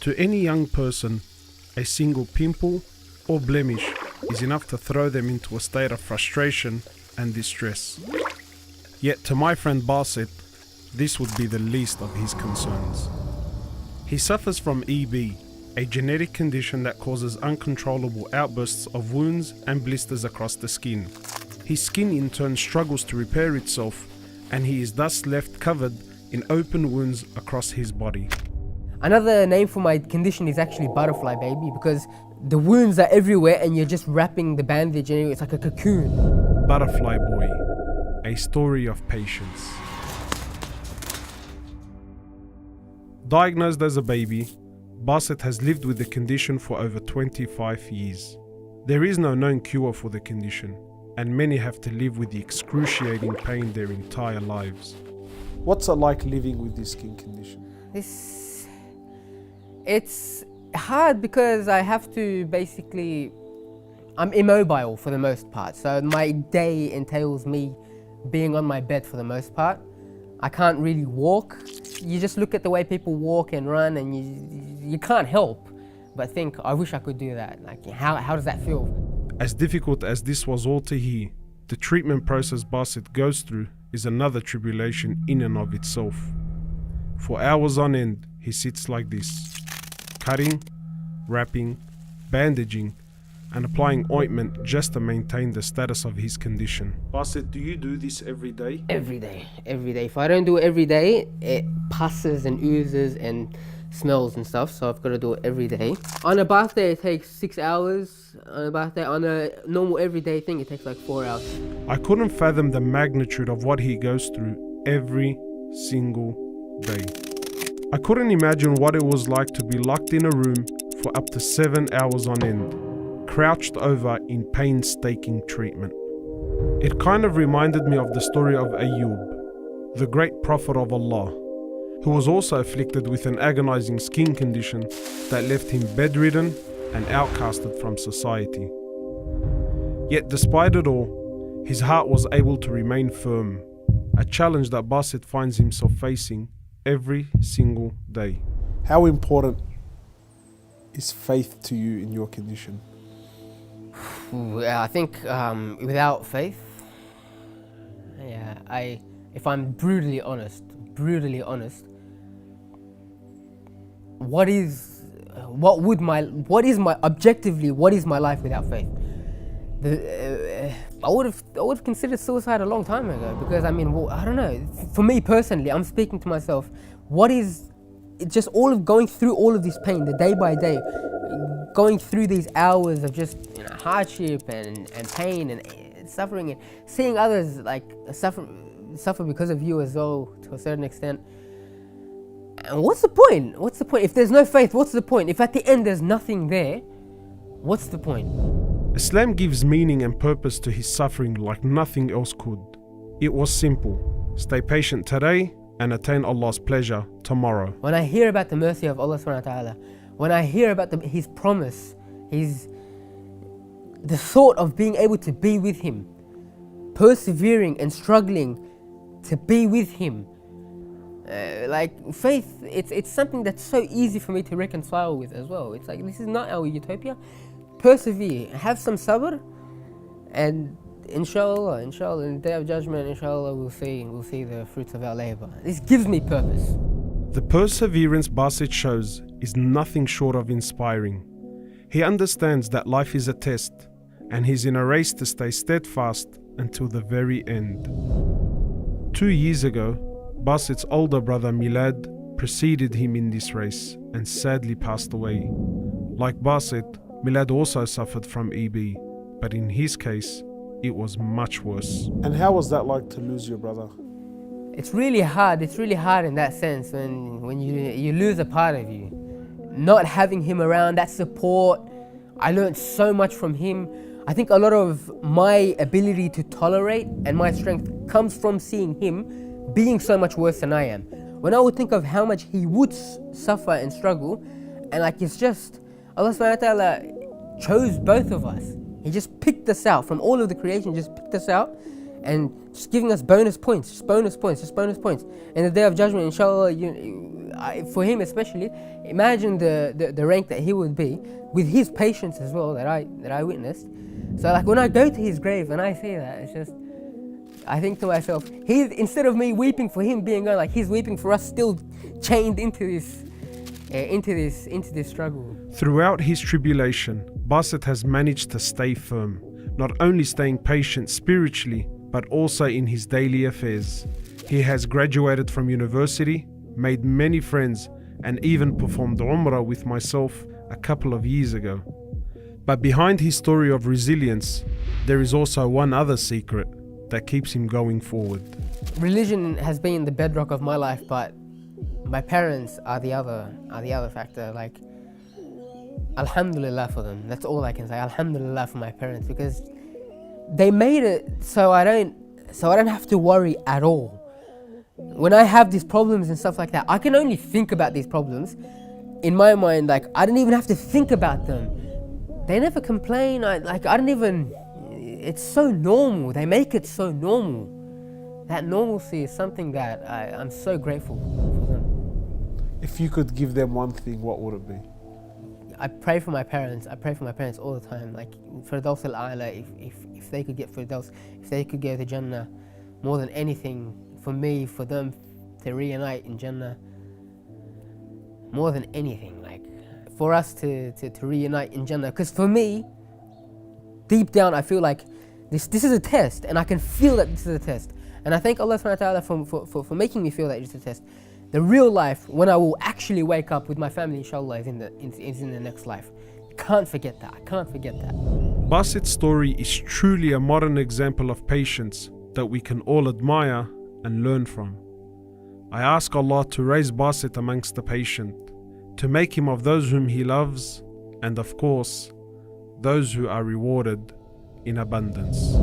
To any young person, a single pimple or blemish is enough to throw them into a state of frustration and distress. Yet to my friend Basit, this would be the least of his concerns. He suffers from EB, a genetic condition that causes uncontrollable outbursts of wounds and blisters across the skin. His skin in turn struggles to repair itself, and he is thus left covered in open wounds across his body. Another name for my condition is actually butterfly baby, because the wounds are everywhere and you're just wrapping the bandage and it's like a cocoon. Butterfly Boy, a story of patience. Diagnosed as a baby, Basit has lived with the condition for over 25 years. There is no known cure for the condition, and many have to live with the excruciating pain their entire lives. What's it like living with this skin condition? It's hard because I have to I'm immobile for the most part. So my day entails me being on my bed for the most part. I can't really walk. You just look at the way people walk and run and you can't help but think, I wish I could do that. Like, how does that feel? As difficult as this was all to hear, the treatment process Basit goes through is another tribulation in and of itself. For hours on end, he sits like this, cutting, wrapping, bandaging, and applying ointment just to maintain the status of his condition. Basit, do you do this every day? Every day. If I don't do it every day, it passes and oozes and smells and stuff, so I've got to do it every day. On a bath day, it takes 6 hours. On a normal everyday thing, it takes like 4 hours. I couldn't fathom the magnitude of what he goes through every single day. I couldn't imagine what it was like to be locked in a room for up to 7 hours on end, crouched over in painstaking treatment. It kind of reminded me of the story of Ayub, the great prophet of Allah, who was also afflicted with an agonizing skin condition that left him bedridden and outcasted from society. Yet despite it all, his heart was able to remain firm, a challenge that Basit finds himself facing every single day. How important is faith to you in your condition? I think without faith, if I'm brutally honest, what is my life without faith? I would have considered suicide a long time ago, because I don't know. For me personally, I'm speaking to myself. It's just all of going through all of this pain, the day by day, going through these hours of just hardship and pain and suffering, and seeing others like suffer because of you as well, to a certain extent. And what's the point? If there's no faith, what's the point? If at the end there's nothing there, what's the point? Islam gives meaning and purpose to his suffering like nothing else could. It was simple: stay patient today and attain Allah's pleasure tomorrow. When I hear about the mercy of Allah subhanahu wa ta'ala, when I hear about His promise, the thought of being able to be with Him, persevering and struggling to be with Him, like faith, it's something that's so easy for me to reconcile with as well. It's like, this is not our utopia. Persevere, have some sabr, and inshallah, in the day of judgment, inshallah, we'll see the fruits of our labor. This gives me purpose. The perseverance Basit shows is nothing short of inspiring. He understands that life is a test, and he's in a race to stay steadfast until the very end. 2 years ago, Basit's older brother Milad preceded him in this race and sadly passed away. Like Basit, Milad also suffered from EB, but in his case, it was much worse. And how was that like to lose your brother? It's really hard in that sense when you lose a part of you. Not having him around, that support, I learned so much from him. I think a lot of my ability to tolerate and my strength comes from seeing him being so much worse than I am. When I would think of how much he would suffer and struggle, and it's just, Allah subhanahu wa ta'ala chose both of us. He just picked us out from all of the creation, just picked us out and just giving us bonus points. In the day of judgment, inshallah, for him especially, imagine the rank that he would be with his patience as well that I witnessed. So like when I go to his grave and I see that, it's just, I think to myself, instead of me weeping for him being gone, like he's weeping for us still chained into this struggle. Throughout his tribulation, Basit has managed to stay firm, not only staying patient spiritually, but also in his daily affairs. He has graduated from university, made many friends, and even performed Umrah with myself a couple of years ago. But behind his story of resilience, there is also one other secret that keeps him going forward. Religion has been the bedrock of my life, but my parents are the other factor. Like, alhamdulillah for them. That's all I can say. Alhamdulillah for my parents, because they made it so I don't have to worry at all. When I have these problems and stuff like that, I can only think about these problems. In my mind, like, I don't even have to think about them. They never complain. It's so normal. They make it so normal. That normalcy is something that I'm so grateful for them. If you could give them one thing, what would it be? I pray for my parents. I pray for my parents all the time. Like, Firdaus al-A'la, if they could get Firdaus, if they could go to Jannah, more than anything, for me, for them to reunite in Jannah, more than anything, like, for us to reunite in Jannah. Because for me, deep down, I feel like this is a test, and I can feel that this is a test. And I thank Allah subhanahu wa ta'ala for making me feel that it's a test. The real life, when I will actually wake up with my family, inshallah, is in the next life. Can't forget that. I can't forget that. Basit's story is truly a modern example of patience that we can all admire and learn from. I ask Allah to raise Basit amongst the patient, to make him of those whom He loves, and of course, those who are rewarded in abundance.